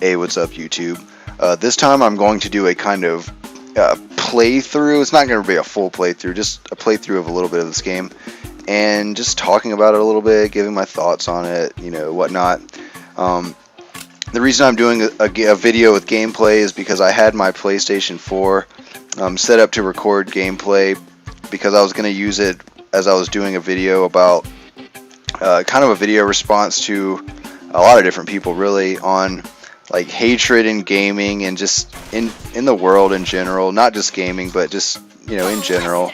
Hey, what's up, YouTube? This time I'm going to do a kind of playthrough. It's not going to be a full playthrough, just a playthrough of a little bit of this game, and just talking about it a little bit, giving my thoughts on it, whatnot. The reason I'm doing a video with gameplay is because I had my PlayStation 4 set up to record gameplay because I was going to use it as I was doing a video about kind of a video response to a lot of different people, really, on like hatred in gaming and just in the world in general, not just gaming, but just in general.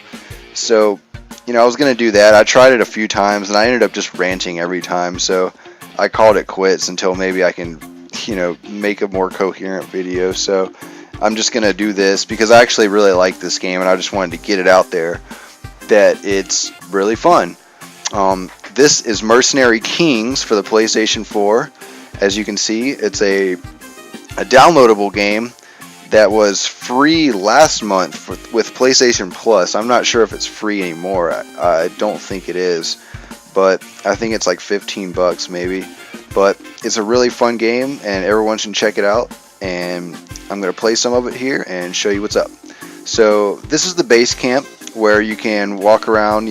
So I was gonna do that. I tried it a few times and I ended up just ranting every time, so I called it quits until maybe I can make a more coherent video. So I'm just gonna do this because I actually really like this game and I just wanted to get it out there that it's really fun. This is Mercenary Kings for the PlayStation 4. As you can see, it's a downloadable game that was free last month with PlayStation Plus. I'm not sure if it's free anymore. I don't think it is, but I think it's like 15 bucks maybe. But it's a really fun game and everyone should check it out, and I'm going to play some of it here and show you what's up. So this is the base camp where you can walk around,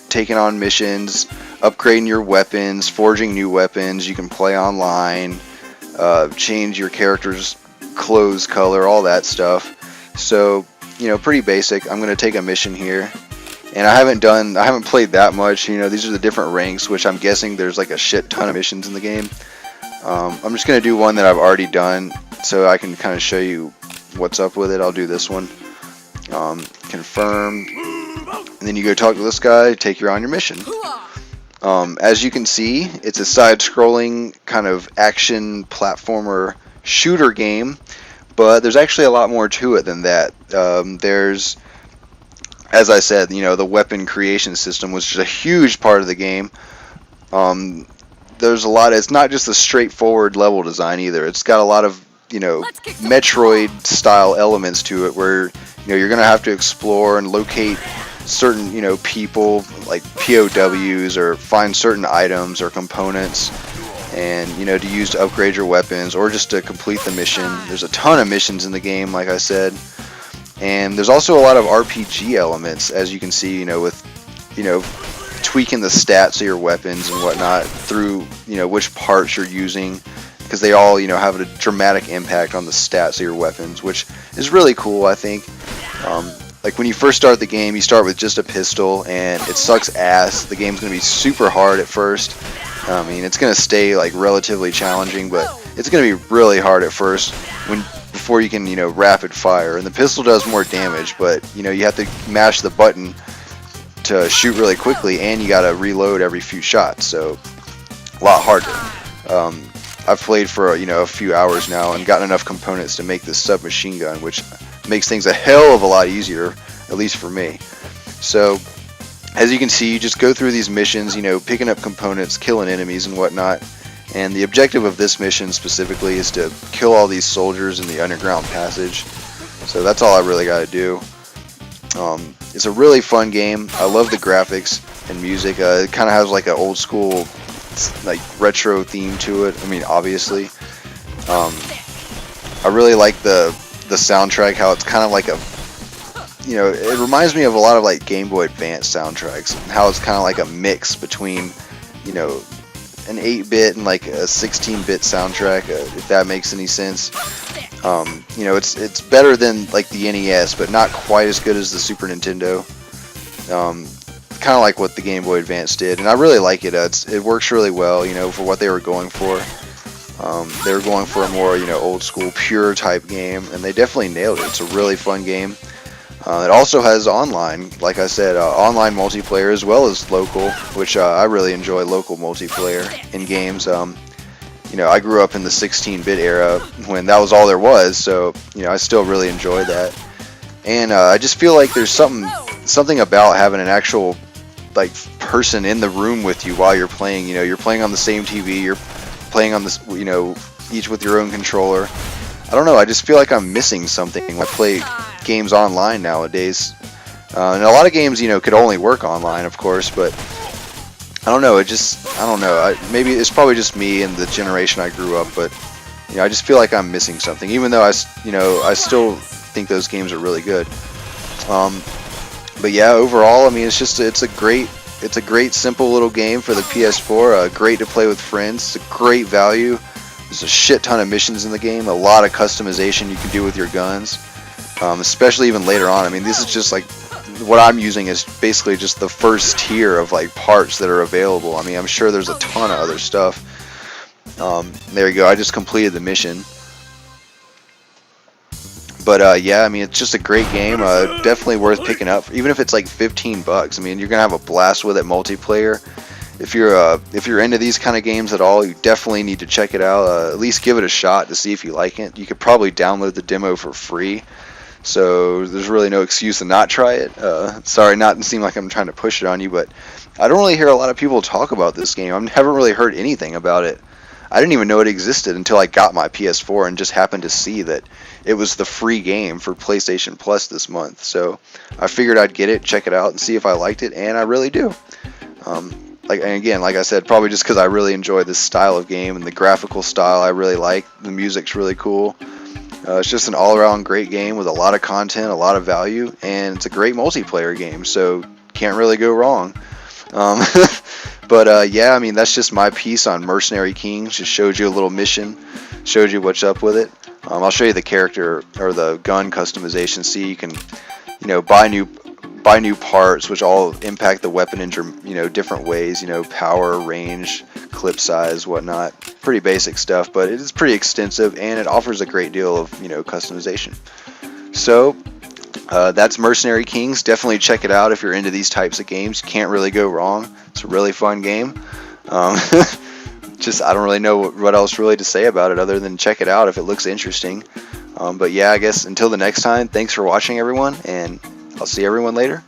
taking on missions, upgrading your weapons, forging new weapons. You can play online, change your character's clothes color, all that stuff. So pretty basic. I'm gonna take a mission here, and I haven't played that much. These are the different ranks, which I'm guessing there's like a shit ton of missions in the game. I'm just gonna do one that I've already done so I can kind of show you what's up with it. I'll do this one. Confirm, and then you go talk to this guy, take you on your mission. As you can see, it's a side-scrolling kind of action platformer shooter game, but there's actually a lot more to it than that. There's, as I said, the weapon creation system was just a huge part of the game. There's a lot. It's not just a straightforward level design either. It's got a lot of Metroid-style elements to it, where you're gonna have to explore and locate certain people like POWs, or find certain items or components, and to use to upgrade your weapons or just to complete the mission. There's a ton of missions in the game, like I said, and there's also a lot of RPG elements, as you can see, with tweaking the stats of your weapons and whatnot through which parts you're using, because they all have a dramatic impact on the stats of your weapons, which is really cool, I think. Like when you first start the game, you start with just a pistol and it sucks ass. The game's going to be super hard at first. I mean, it's going to stay like relatively challenging, but it's going to be really hard at first before you can rapid fire. And the pistol does more damage, but you have to mash the button to shoot really quickly, and you got to reload every few shots, so a lot harder. I've played for a few hours now and gotten enough components to make this submachine gun, which makes things a hell of a lot easier, at least for me. So as you can see, you just go through these missions, picking up components, killing enemies and whatnot. And the objective of this mission specifically is to kill all these soldiers in the underground passage. So that's all I really got to do. It's a really fun game. I love the graphics and music. It kind of has like an old school, like retro theme to it. I mean, obviously. I really like the soundtrack, how it's kind of like it reminds me of a lot of like Game Boy Advance soundtracks, and how it's kind of like a mix between an 8-bit and like a 16-bit soundtrack, if that makes any sense. It's better than like the NES, but not quite as good as the Super Nintendo. Kind of like what the Game Boy Advance did, and I really like it. It works really well, for what they were going for. They were going for a more, old school, pure type game, and they definitely nailed it. It's a really fun game. It also has online, like I said, online multiplayer as well as local, which I really enjoy local multiplayer in games. I grew up in the 16-bit era when that was all there was, so I still really enjoy that. And I just feel like there's something about having an actual like person in the room with you while you're playing. You're playing on the same TV, you're playing on this, each with your own controller. I don't know, I just feel like I'm missing something when I play games online nowadays. And a lot of games, could only work online, of course, but I don't know, maybe it's probably just me and the generation I grew up, but I just feel like I'm missing something, even though I still think those games are really good. But yeah, overall, I mean, it's a great simple little game for the PS4. Great to play with friends. It's a great value. There's a shit ton of missions in the game. A lot of customization you can do with your guns, especially even later on. I mean, this is just like what I'm using is basically just the first tier of like parts that are available. I mean, I'm sure there's a ton of other stuff. There you go. I just completed the mission. But yeah, I mean, it's just a great game. Definitely worth picking up, even if it's like $15. I mean, you're gonna have a blast with it multiplayer. If you're into these kind of games at all, you definitely need to check it out. At least give it a shot to see if you like it. You could probably download the demo for free, so there's really no excuse to not try it. Sorry, not to seem like I'm trying to push it on you, but I don't really hear a lot of people talk about this game. I haven't really heard anything about it. I didn't even know it existed until I got my PS4 and just happened to see that it was the free game for PlayStation Plus this month. So I figured I'd get it, check it out, and see if I liked it, and I really do. And again, like I said, probably just because I really enjoy this style of game and the graphical style I really like. The music's really cool. It's just an all-around great game with a lot of content, a lot of value, and it's a great multiplayer game, so can't really go wrong. But yeah, I mean, that's just my piece on Mercenary Kings. Just showed you a little mission, showed you what's up with it. I'll show you the character or the gun customization. See, you can, buy new parts, which all impact the weapon in different ways. Power, range, clip size, whatnot. Pretty basic stuff, but it is pretty extensive, and it offers a great deal of customization. So that's Mercenary Kings. Definitely check it out if you're into these types of games. You can't really go wrong. It's a really fun game. I don't really know what else really to say about it other than check it out if it looks interesting. But yeah, I guess until the next time, thanks for watching everyone, and I'll see everyone later.